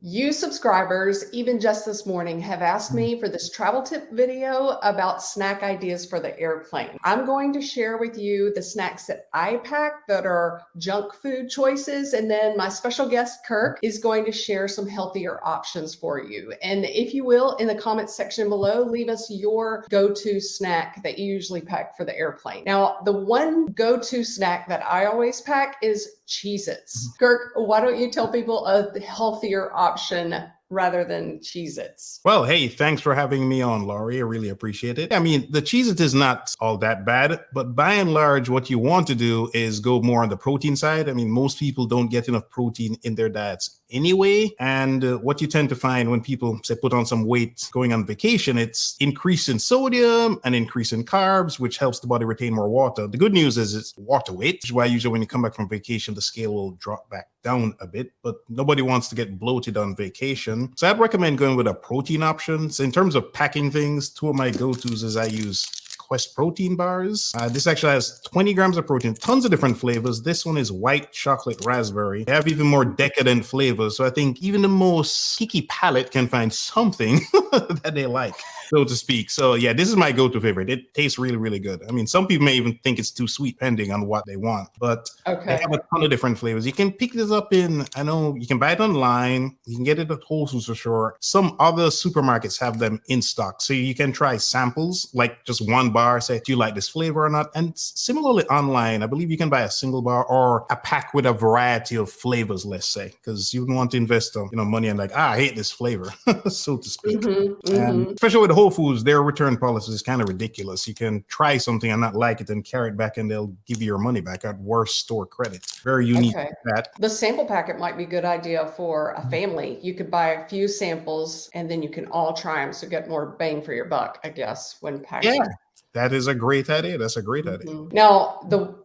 You subscribers, even just this morning, have asked me for this travel tip video about snack ideas for the airplane. I'm going to share with you the snacks that I pack that are junk food choices, and then my special guest, Kirk, is going to share some healthier options for you. And if you will, in the comments section below, leave us your go-to snack that you usually pack for the airplane. Now, the one go-to snack that I always pack is Cheez-Its. Kirk, why don't you tell people a healthier option rather than Cheez-Its? Well, hey, thanks for having me on, Laurie. I really appreciate it. I mean, the Cheez-It is not all that bad, but by and large, what you want to do is go more on the protein side. I mean, most people don't get enough protein in their diets anyway. And what you tend to find when people say put on some weight going on vacation, it's increase in sodium and increase in carbs, which helps the body retain more water. The good news is it's water weight, which is why usually when you come back from vacation, the scale will drop back down a bit, but nobody wants to get bloated on vacation. So I'd recommend going with a protein option. So in terms of packing things, two of my go-tos is I use Quest protein bars. This actually has 20 grams of protein, tons of different flavors. This one is white chocolate raspberry. They have even more decadent flavors. So I think even the most geeky palate can find something that they like, so to speak. So yeah, this is my go-to favorite. It tastes really, really good. I mean, some people may even think it's too sweet depending on what they want, but they have a ton of different flavors. You can pick this up in, I know you can buy it online. You can get it at Whole Foods for sure. Some other supermarkets have them in stock. So you can try samples, like just one bar, say, do you like this flavor or not? And similarly online, I believe you can buy a single bar or a pack with a variety of flavors, let's say, because you don't want to invest money and like, I hate this flavor, so to speak. And especially with Whole Foods, their return policy is kind of ridiculous. You can try something and not like it and carry it back and they'll give you your money back at worse store credit. Very unique. That. The sample packet might be a good idea for a family. You could buy a few samples and then you can all try them. So get more bang for your buck, I guess, when packing. Yeah. That is a great idea. That's a great idea. Now,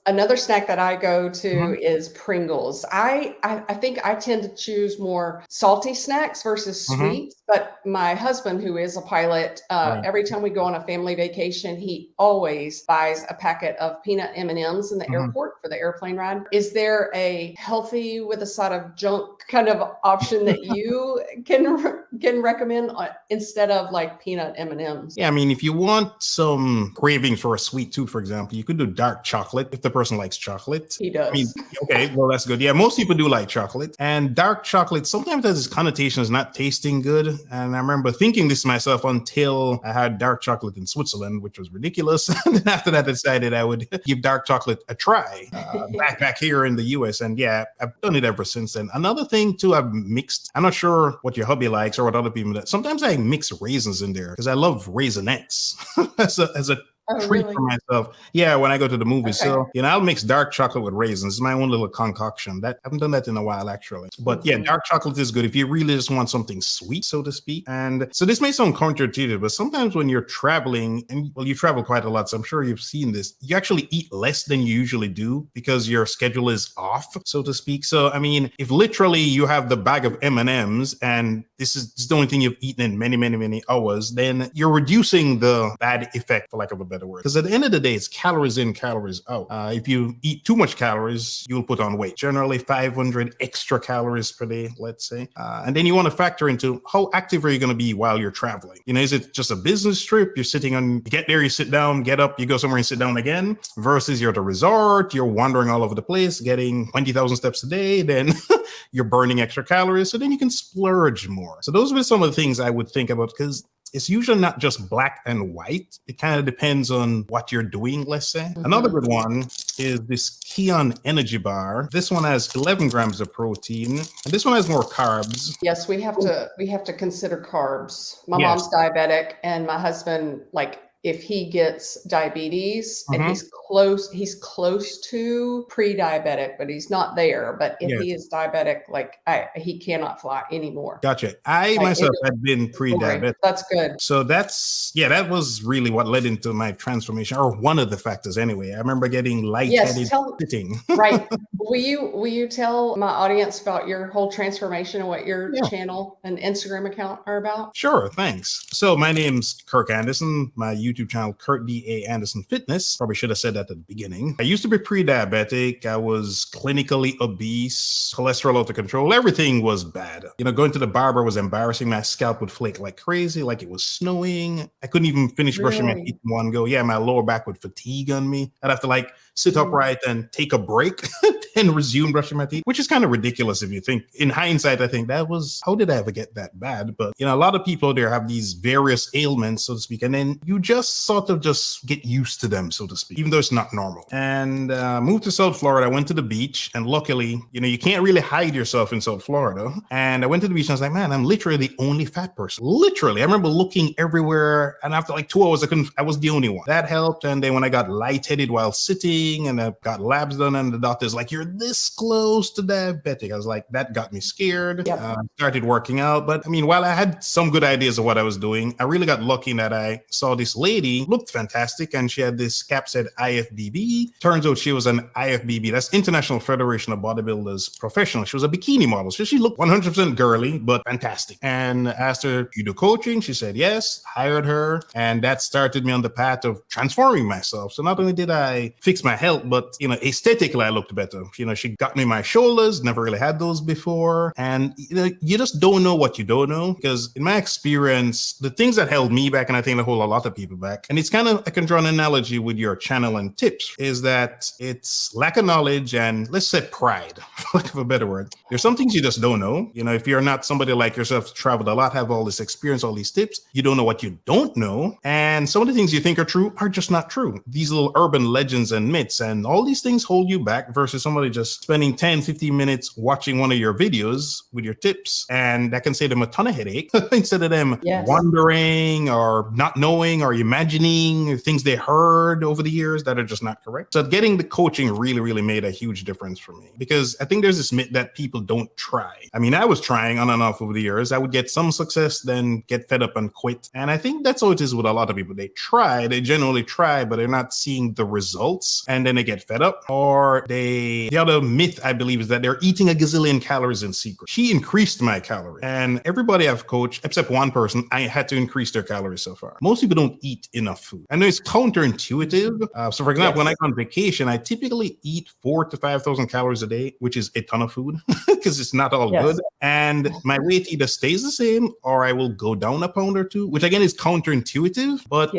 another snack that I go to is Pringles. I think I tend to choose more salty snacks versus sweets, but my husband, who is a pilot, every time we go on a family vacation, he always buys a packet of peanut M&Ms in the airport for the airplane ride. Is there a healthy with a side of junk kind of option that you can recommend instead of like peanut M&Ms? Yeah, I mean, if you want some cravings for a sweet tooth, for example, you could do dark chocolate if the person likes chocolate. He does. I mean, okay, well, that's good. Yeah, most people do like chocolate. And dark chocolate sometimes has this connotation as not tasting good. And I remember thinking this myself until I had dark chocolate in Switzerland, which was ridiculous. And then after that, I decided I would give dark chocolate a try back here in the US. And yeah, I've done it ever since then. Another thing too, I've mixed. I'm not sure what your hubby likes or what other people do. Sometimes I mix raisins in there because I love Raisinets as a treat for myself. Yeah, when I go to the movies. So, I'll mix dark chocolate with raisins. It's my own little concoction. I haven't done that in a while, actually. But yeah, dark chocolate is good if you really just want something sweet, so to speak. And so this may sound counterintuitive, but sometimes when you're traveling, and well, you travel quite a lot, so I'm sure you've seen this, you actually eat less than you usually do because your schedule is off, so to speak. So, I mean, if literally you have the bag of M&Ms and this is the only thing you've eaten in many, many, many hours, then you're reducing the bad effect, for lack of a better word. Because at the end of the day, it's calories in, calories out. If you eat too much calories, you'll put on weight. Generally 500 extra calories per day, let's say. And then you want to factor into how active are you going to be while you're traveling? Is it just a business trip? You're sitting on, you get there, you sit down, get up, you go somewhere and sit down again, versus you're at a resort, you're wandering all over the place, getting 20,000 steps a day, then you're burning extra calories. So then you can splurge more. So those were some of the things I would think about, because it's usually not just black and white. It kind of depends on what you're doing, let's say. Another good one is this Keon energy bar. This one has 11 grams of protein, and this one has more carbs. Yes, we have to consider carbs. My mom's diabetic, and my husband, if he gets diabetes and he's close to pre-diabetic, but he's not there. But if he is diabetic, he cannot fly anymore. Gotcha. I myself had been pre-diabetic. That's good. So that was really what led into my transformation, or one of the factors anyway. I remember getting lightheaded sitting. Right. Will you tell my audience about your whole transformation and what your channel and Instagram account are about? Sure. Thanks. So my name's Kirk Anderson. My YouTube channel Kirk D.A. Anderson Fitness. Probably should have said that at the beginning. I used to be pre-diabetic. I was clinically obese, cholesterol out of control. Everything was bad. Going to the barber was embarrassing. My scalp would flake like crazy, like it was snowing. I couldn't even finish brushing my teeth in one go. Yeah, my lower back would fatigue on me. I'd have to like sit upright and take a break and resume brushing my teeth, which is kind of ridiculous if you think. In hindsight, I think that was, how did I ever get that bad? But, a lot of people there have these various ailments, so to speak, and then you just sort of just get used to them, so to speak, even though it's not normal. And moved to South Florida. I went to the beach, and luckily, you can't really hide yourself in South Florida. And I went to the beach and I was like, man, I'm literally the only fat person. Literally. I remember looking everywhere, and after like 2 hours, I was the only one. That helped. And then when I got lightheaded while sitting and I got labs done, and the doctor's like, you're this close to diabetic. I was like, that got me scared. Yep. Started working out. But while I had some good ideas of what I was doing, I really got lucky in that I saw this lady, looked fantastic, and she had this cap said IFBB. Turns out she was an IFBB. That's International Federation of Bodybuilders Professional. She was a bikini model. So she looked 100% girly, but fantastic. And asked her, you do coaching? She said yes, hired her. And that started me on the path of transforming myself. So not only did I fix my health, but, aesthetically, I looked better. She got me my shoulders, never really had those before. And, you just don't know what you don't know. Because in my experience, the things that held me back, and I think that hold a lot of people back, and it's kind of, I can draw an analogy with your channel and tips, is that it's lack of knowledge and let's say pride, for lack of a better word. There's some things you just don't know. If you're not somebody like yourself, traveled a lot, have all this experience, all these tips, you don't know what you don't know. And some of the things you think are true are just not true. These little urban legends and myths, and all these things hold you back versus somebody just spending 10, 15 minutes watching one of your videos with your tips, and that can save them a ton of headache instead of them wondering or not knowing or imagining things they heard over the years that are just not correct. So getting the coaching really, really made a huge difference for me, because I think there's this myth that people don't try. I was trying on and off over the years. I would get some success, then get fed up and quit. And I think that's how it is with a lot of people. They generally try, but they're not seeing the results, and then they get fed up. Or the other myth, I believe, is that they're eating a gazillion calories in secret. She increased my calories, and everybody I've coached, except one person, I had to increase their calories so far. Most people don't eat enough food. I know it's counterintuitive. So for example, when I go on vacation, I typically eat 4,000 to 5,000 calories a day, which is a ton of food because it's not all good. And my weight either stays the same or I will go down a pound or two, which again is counterintuitive, but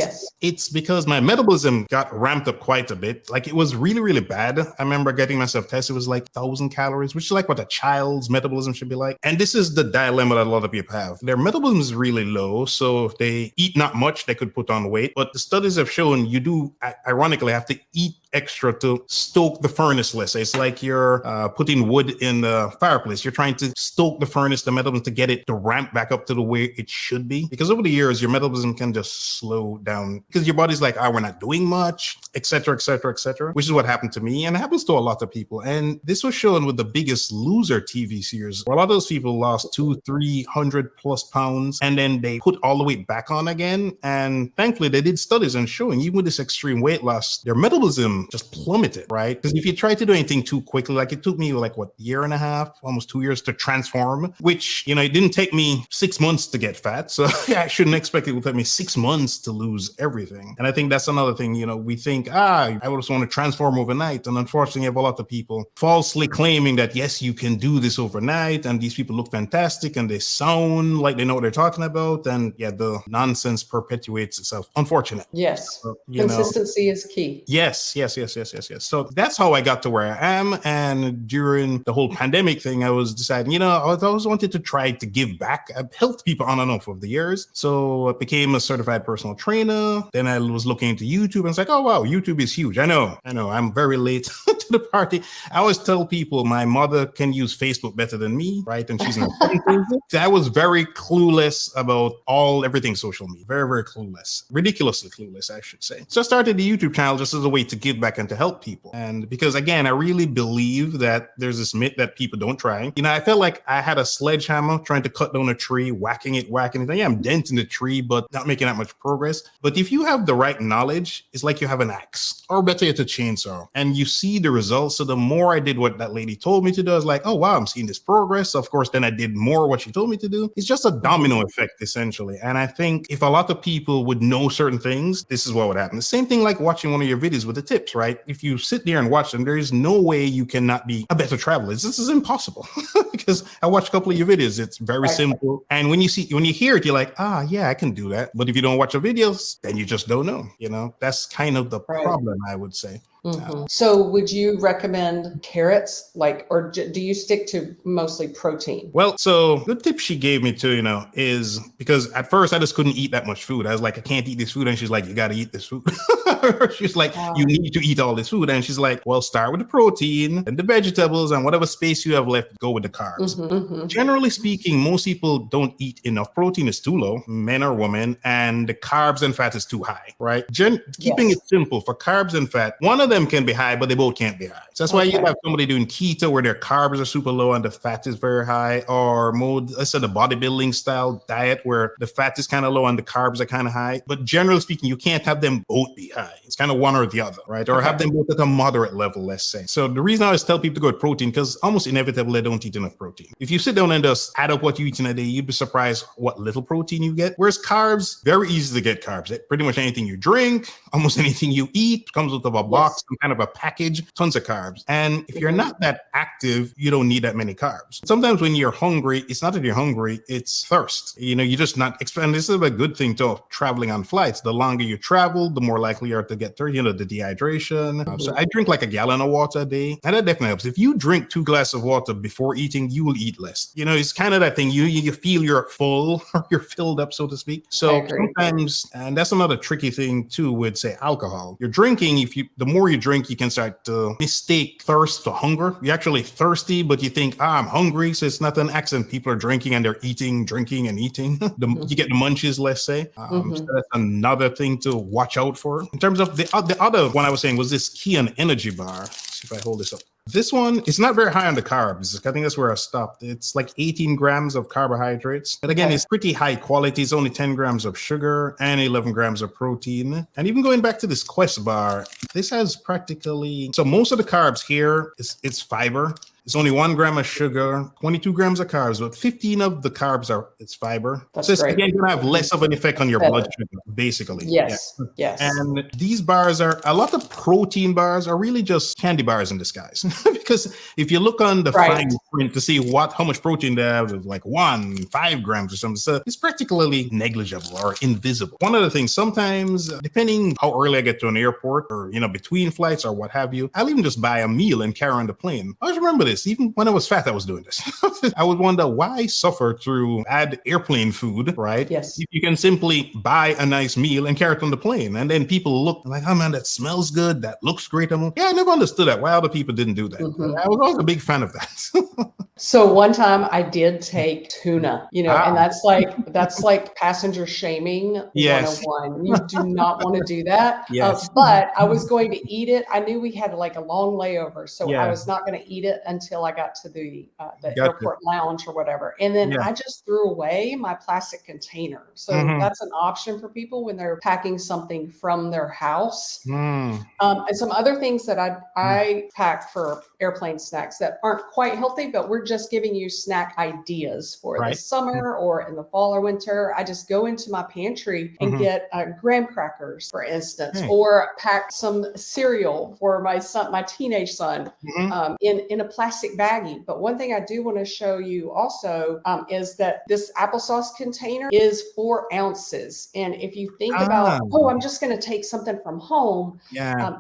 it's because my metabolism got ramped up quite a bit. Like it was really, really bad. I remember getting myself tested. It was like 1,000 calories, which is like what a child's metabolism should be like. And this is the dilemma that a lot of people have. Their metabolism is really low. So if they eat not much, they could put on weight. But the studies have shown you do, ironically, have to eat extra to stoke the furnace, let's say. It's like you're putting wood in the fireplace. You're trying to stoke the furnace, the metabolism, to get it to ramp back up to the way it should be. Because over the years, your metabolism can just slow down because your body's like, we're not doing much, etc., etc., etc., which is what happened to me. And it happens to a lot of people. And this was shown with the Biggest Loser TV series, where a lot of those people lost 200-300 plus pounds, and then they put all the weight back on again. And thankfully, they did studies and showing even with this extreme weight loss, their metabolism just plummeted, right? Because if you try to do anything too quickly, like it took me year and a half, almost 2 years to transform, which, it didn't take me 6 months to get fat. So I shouldn't expect it would take me 6 months to lose everything. And I think that's another thing, we think, I just want to transform overnight. And unfortunately, you have a lot of people falsely claiming that, yes, you can do this overnight. And these people look fantastic and they sound like they know what they're talking about. And the nonsense perpetuates itself. Unfortunate. Yes. Consistency is key. Yes. So that's how I got to where I am. And during the whole pandemic thing, I was deciding, I always wanted to try to give back. I've helped people on and off over the years. So I became a certified personal trainer. Then I was looking into YouTube and it's like, oh, wow, YouTube is huge. I know. I'm very late to the party. I always tell people my mother can use Facebook better than me, right? And she's in the So I was very clueless about everything social media. Very, very clueless. Ridiculously clueless, I should say. So I started the YouTube channel just as a way to give back and to help people. And because again, I really believe that there's this myth that people don't try. You know, I felt like I had a sledgehammer trying to cut down a tree, whacking it. Yeah, I'm denting the tree, but not making that much progress. But if you have the right knowledge, it's like you have an axe, or better yet, a chainsaw, and you see the results. So the more I did what that lady told me to do, I was like, oh wow, I'm seeing this progress. So of course, then I did more what she told me to do. It's just a domino effect, essentially. And I think if a lot of people would know certain things, this is what would happen. The same thing like watching one of your videos with the tips, right? If you sit there and watch them, there is no way you cannot be a better traveler. This is impossible because I watched a couple of your videos. It's very simple. And when you hear it, you're like, yeah, I can do that. But if you don't watch the videos, then you just don't know. You know, that's kind of the problem, I would say. So would you recommend carrots, or do you stick to mostly protein? Well, so the tip she gave me to, is because at first I just couldn't eat that much food. I was like, I can't eat this food. And she's like, you got to eat this food. She's like, you need to eat all this food. And she's like, well, start with the protein and the vegetables and whatever space you have left, go with the carbs. Generally speaking, most people don't eat enough protein. Is too low, men or women, and the carbs and fat is too high, right? Keeping it simple for carbs and fat, one of them can be high, but they both can't be high. So that's why you have somebody doing keto where their carbs are super low and the fat is very high, or let's say the bodybuilding style diet where the fat is kind of low and the carbs are kind of high. But generally speaking, you can't have them both be high. It's kind of one or the other, right? Or have them both at a moderate level, let's say. So the reason I always tell people to go with protein, because almost inevitably they don't eat enough protein. If you sit down and just add up what you eat in a day, you'd be surprised what little protein you get. Whereas carbs, very easy to get carbs. Pretty much anything you drink, almost anything you eat comes with a box, some kind of a package, tons of carbs. And if you're not that active, you don't need that many carbs. Sometimes when you're hungry, it's not that you're hungry, it's thirst. You're just not expanding. This is a good thing to traveling on flights. The longer you travel, the more likely you are to get thirst, the dehydration. So I drink like a gallon of water a day. And that definitely helps. If you drink 2 glasses of water before eating, you will eat less. It's kind of that thing. You feel you're full or you're filled up, so to speak. So sometimes, and that's another tricky thing too with, say, alcohol. You're drinking, the more you drink, you can start to mistake thirst for hunger. You're actually thirsty, but you think, I'm hungry. So it's not an accident. People are drinking and they're eating, drinking and eating. You get the munchies, let's say. So that's another thing to watch out for. In terms of the other one I was saying was this Keon energy bar. Let's see if I hold this up. This one is not very high on the carbs. I think that's where I stopped. It's like 18 grams of carbohydrates. But again, it's pretty high quality. It's only 10 grams of sugar and 11 grams of protein. And even going back to this Quest bar, this has practically, so most of the carbs here it's fiber. It's only 1 gram of sugar, 22 grams of carbs, but 15 of the carbs it's fiber. That's great. Again, going to have less of an effect on your blood sugar, basically. Yes. And these bars a lot of protein bars are really just candy bars in disguise. Because if you look on the fine print to see how much protein they have, it's like 5 grams or something. So it's practically negligible or invisible. One of the things, sometimes, depending how early I get to an airport or, between flights or what have you, I'll even just buy a meal and carry on the plane. I always remember this. Even when I was fat, I was doing this. I would wonder why suffer through bad airplane food, right? Yes. If you can simply buy a nice meal and carry it on the plane. And then people look like, oh man, that smells good. That looks great. I'm like, I never understood that. Why other people didn't do that. I was always a big fan of that. So one time I did take tuna, and that's like passenger shaming 101. You do not want to do that. But I was going to eat it. I knew we had like a long layover, so I was not going to eat it until I got to the airport lounge or whatever. And then I just threw away my plastic container. So that's an option for people when they're packing something from their house. And some other things that I pack for airplane snacks that aren't quite healthy, but we're just giving you snack ideas for the summer or in the fall or winter. I just go into my pantry and get graham crackers, for instance, or pack some cereal for my son, my teenage son, in a plastic baggie. But one thing I do want to show you also is that this applesauce container is 4 ounces. And if you think about, I'm just going to take something from home,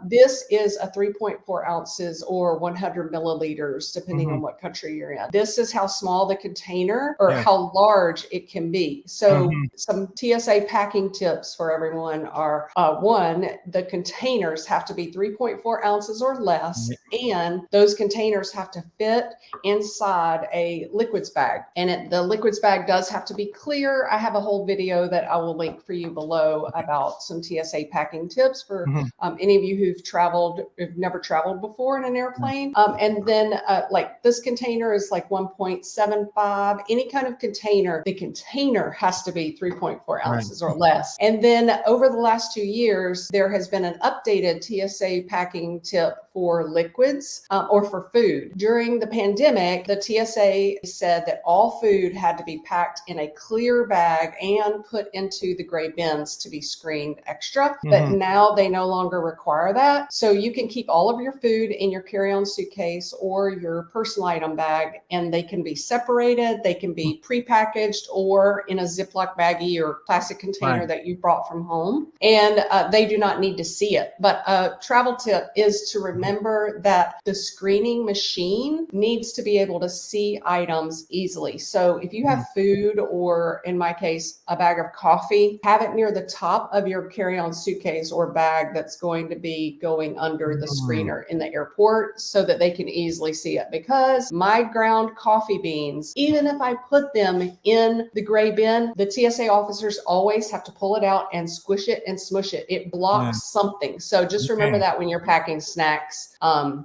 this is a 3.4 ounces or 100 milliliters, depending on what country country you're in. This is how small the container or Yeah. how large it can be. So Mhm. some TSA packing tips for everyone are one, the containers have to be 3.4 ounces or less, and those containers have to fit inside a liquids bag. And the liquids bag does have to be clear. I have a whole video that I will link for you below about some TSA packing tips for Mhm. any of you who've never traveled before in an airplane. And then like this container is like 1.75. Any kind of container, the container has to be 3.4 ounces or less. And then over the last 2 years, there has been an updated TSA packing tip for liquids or for food. During the pandemic, the TSA said that all food had to be packed in a clear bag and put into the gray bins to be screened extra. But now they no longer require that. So you can keep all of your food in your carry-on suitcase or your personal item bag, and they can be separated. They can be prepackaged or in a Ziploc baggie or plastic container that you brought from home. And they do not need to see it. But a travel tip is to remember that the screening machine needs to be able to see items easily. So if you have food, or in my case, a bag of coffee, have it near the top of your carry-on suitcase or bag that's going to be going under the screener in the airport so that they can easily see it. Because my ground coffee beans, even if I put them in the gray bin, the TSA officers always have to pull it out and squish it and smush it. It blocks something. So just remember that when you're packing snacks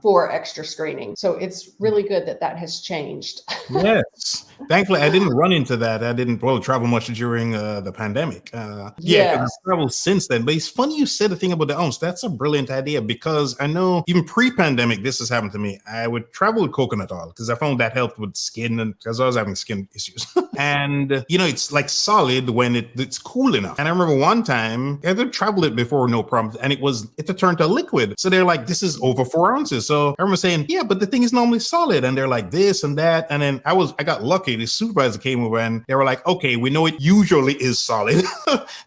for extra screening. So it's really good that that has changed. Yes. Thankfully, I didn't run into that. I didn't travel much during the pandemic. Yeah, because Yes. I've traveled since then. But it's funny you said the thing about the ounce. That's a brilliant idea, because I know even pre-pandemic, this has happened to me. I would travel with coconut oil because I found that helped with skin, and because I was having skin issues. And it's like solid when it's cool enough. And I remember one time I had traveled it before, no problem, and it turned to liquid. So they're like, this is over 4 ounces. So I remember saying, yeah, but the thing is normally solid, and they're like this and that. And then I got lucky. The supervisor came over and they were like, okay, we know it usually is solid.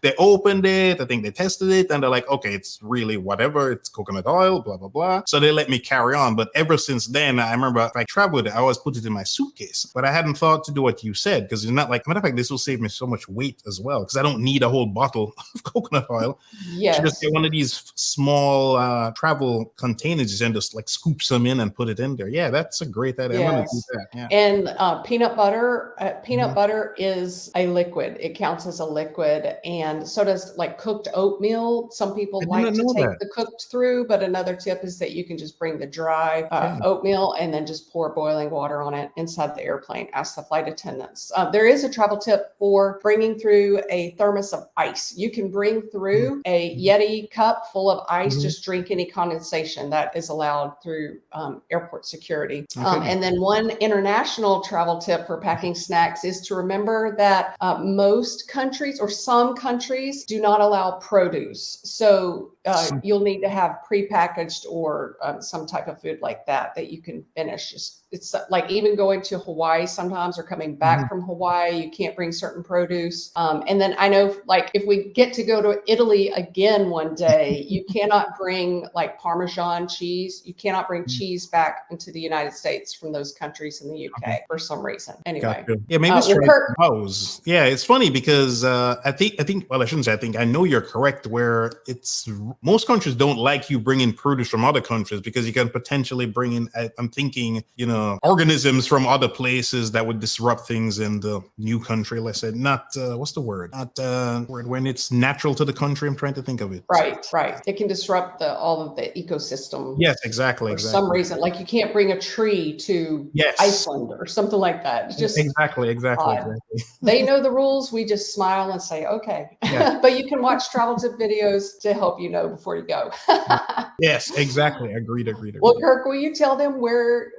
They opened it. I think they tested it, and they're like, okay, it's really whatever. It's coconut oil, blah, blah, blah. So they let me carry on. But ever since then, I remember if I traveled it, I always put it in my suitcase. But I hadn't thought to do what you said, because it's not like, matter of fact, this will save me so much weight as well, because I don't need a whole bottle of coconut oil. Yes. Just get one of these small travel containers and just like scoop some in and put it in there. Yeah, that's a great idea. I'm going to do that. Yeah. And peanut butter is a liquid. It counts as a liquid. And so does like cooked oatmeal. Some people like to take the cooked through, but another tip is that you can just bring the dry oatmeal and then just pour boiling water on it inside the airplane. Ask the flight attendants. There is a travel tip for bringing through a thermos of ice. You can bring through a Yeti cup full of ice. Just drink any condensation that is allowed through airport security. And then one international travel tip for packing snacks is to remember that most countries or some countries do not allow produce. So you'll need to have prepackaged or some type of food like that you can finish. It's like even going to Hawaii sometimes, or coming back from Hawaii, you can't bring certain produce. And then I know, like, if we get to go to Italy again one day, you cannot bring like Parmesan cheese. You cannot bring cheese back into the United States from those countries in the UK for some reason. Anyway. Gotcha. Yeah, maybe it's house. Yeah, it's funny because I think, well, I shouldn't say I think, I know you're correct, where it's most countries don't like you bringing produce from other countries because you can potentially bring in, I'm thinking, organisms from other places that would disrupt things in the new country. Let's say not, what's the word? Not word when it's natural to the country. I'm trying to think of it. Right. It can disrupt all of the ecosystem. Yes, exactly. For some reason, like you can't bring a tree to Iceland or something like that. It's just exactly. They know the rules. We just smile and say, okay. Yeah. But you can watch travel tip videos to help you know before you go. Yes, exactly. Agreed. Well, Kirk, will you tell them where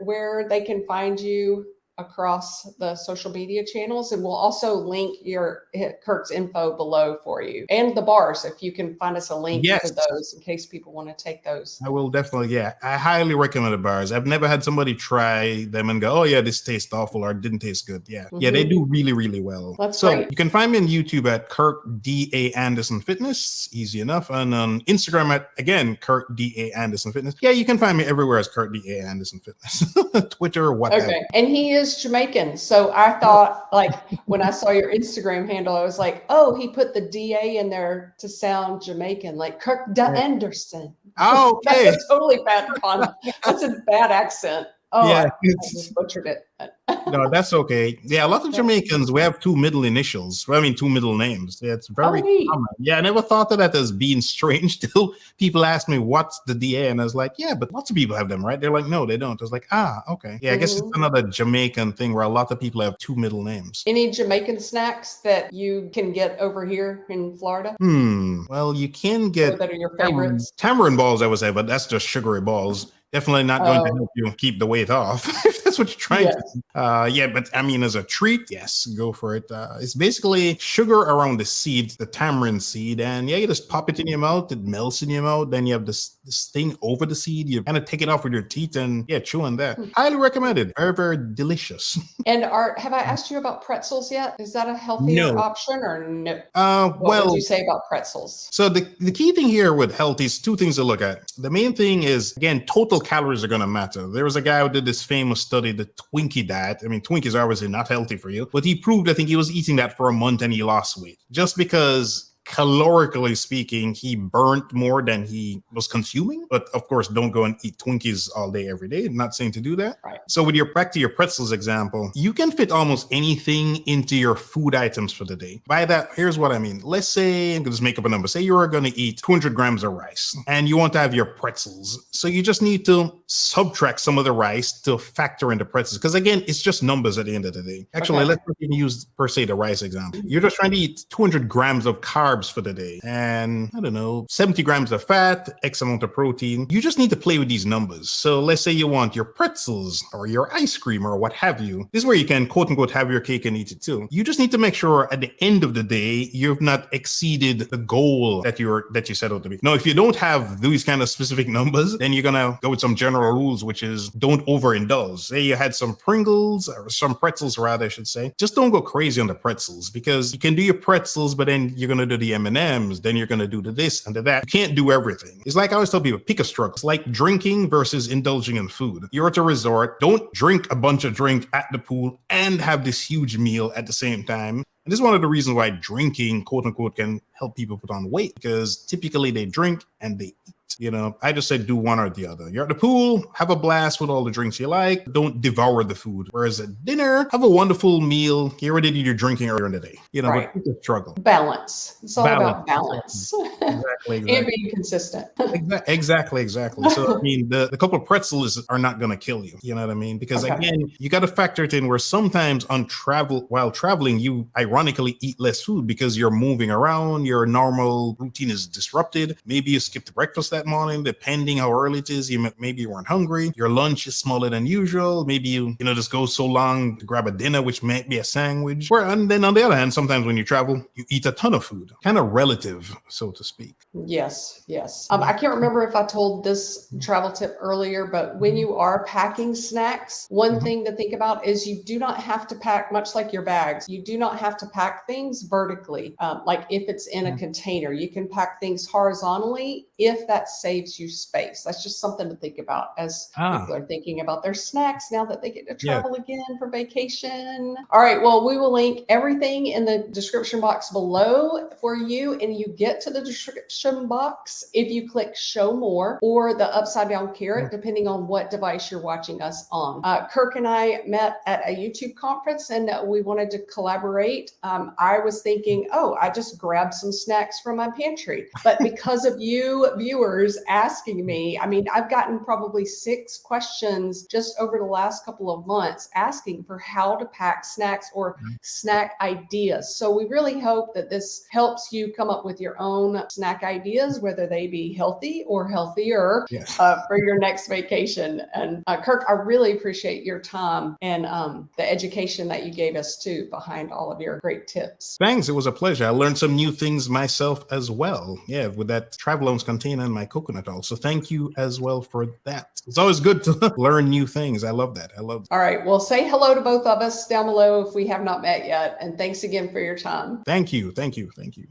they can find you across the social media channels, and we'll also link Kirk's info below for you, and the bars, if you can find us a link Yes. to those in case people want to take those. I will definitely, yeah. I highly recommend the bars. I've never had somebody try them and go, oh yeah, this tastes awful or didn't taste good. Yeah. Yeah, they do really, really well. That's so great. You can find me on YouTube at Kirk D.A. Anderson Fitness. Easy enough. And on Instagram at, again, Kirk D.A. Anderson Fitness. Yeah, you can find me everywhere as Kirk D.A. Anderson Fitness. Twitter, whatever. Okay. And he is Jamaican. So I thought, like, when I saw your Instagram handle, I was like, oh, he put the DA in there to sound Jamaican, like Kirk Anderson. Oh, okay. That's a totally bad That's a bad accent. Oh, yeah, I just butchered it. No, that's okay. Yeah, a lot of Jamaicans, we have two middle initials. Well, I mean, two middle names. Yeah, it's very common. Yeah, I never thought of that as being strange till people asked me, what's the DA? And I was like, yeah, but lots of people have them, right? They're like, no, they don't. I was like, okay. Yeah, I guess it's another Jamaican thing where a lot of people have two middle names. Any Jamaican snacks that you can get over here in Florida? Well, you can get that are your favorites. Tamarind balls, I would say, but that's just sugary balls. Definitely not going to help you keep the weight off if that's what you're trying to do. Yeah, but I mean, as a treat, yes, go for it. It's basically sugar around the seed, the tamarind seed, and yeah, you just pop it in your mouth, it melts in your mouth, then you have this thing over the seed, you kind of take it off with your teeth and yeah, chew on that. Highly recommended. Very, very delicious. And have I asked you about pretzels yet? Is that a healthier option or no? What would you say about pretzels? So the key thing here with health is two things to look at. The main thing is, again, total calories are going to matter. There was a guy who did this famous study, the Twinkie diet. I mean, Twinkies are obviously not healthy for you, but he proved, I think he was eating that for a month and he lost weight just because calorically speaking, he burnt more than he was consuming. But of course, don't go and eat Twinkies all day, every day. I'm not saying to do that. Right. So with back to your pretzels example, you can fit almost anything into your food items for the day. By that, here's what I mean. Let's say, I'm going to just make up a number. Say you are going to eat 200 grams of rice and you want to have your pretzels. So you just need to subtract some of the rice to factor into pretzels. Because again, it's just numbers at the end of the day. Actually, let's use per se the rice example. You're just trying to eat 200 grams of carbs for the day and I don't know, 70 grams of fat, X amount of protein. You just need to play with these numbers. So let's say you want your pretzels or your ice cream or what have you. This is where you can quote unquote have your cake and eat it too. You just need to make sure at the end of the day you've not exceeded the goal that you set out to be. Now, if you don't have these kind of specific numbers, then you're gonna go with some general rules, which is don't overindulge. Say you had some Pringles or some pretzels rather, I should say. Just don't go crazy on the pretzels because you can do your pretzels, but then you're gonna do the M&Ms, then you're going to do the this and the that. You can't do everything. It's like I always tell people, pick a struggle. It's like drinking versus indulging in food. You're at a resort, don't drink a bunch of drink at the pool and have this huge meal at the same time. And this is one of the reasons why drinking, quote unquote, can help people put on weight because typically they drink and they eat. You know, I just said do one or the other. You're at the pool, have a blast with all the drinks you like. Don't devour the food. Whereas at dinner, have a wonderful meal. You already did your drinking earlier in the day. You know, but it's a struggle. Balance. It's all about balance. Exactly. And being consistent. Exactly. So, I mean, the couple of pretzels are not going to kill you. You know what I mean? Because again, you got to factor it in where sometimes while traveling, you ironically eat less food because you're moving around. Your normal routine is disrupted. Maybe you skipped breakfast that morning, depending how early it is. Maybe you weren't hungry. Your lunch is smaller than usual. Maybe you just go so long to grab a dinner, which might be a sandwich. And then on the other hand, sometimes when you travel, you eat a ton of food, kind of relative, so to speak. Yes. I can't remember if I told this travel tip earlier, but when you are packing snacks, one thing to think about is you do not have to pack, much like your bags, you do not have to pack things vertically. Like if it's in a container, you can pack things horizontally if that saves you space. That's just something to think about as people are thinking about their snacks now that they get to travel again for vacation. All right. Well, we will link everything in the description box below for you. And you get to the description box if you click show more or the upside down carrot, depending on what device you're watching us on. Kirk and I met at a YouTube conference and we wanted to collaborate. I was thinking, I just grabbed some snacks from my pantry. But because of you viewers customers asking me. I mean, I've gotten probably 6 questions just over the last couple of months asking for how to pack snacks or snack ideas. So we really hope that this helps you come up with your own snack ideas, whether they be healthy or healthier Yes. for your next vacation. And Kirk, I really appreciate your time and the education that you gave us too behind all of your great tips. Thanks. It was a pleasure. I learned some new things myself as well. Yeah, with that Travelones container and my coconut oil. So thank you as well for that. It's always good to learn new things. I love that. All right. Well, say hello to both of us down below if we have not met yet. And thanks again for your time. Thank you. Thank you. Thank you.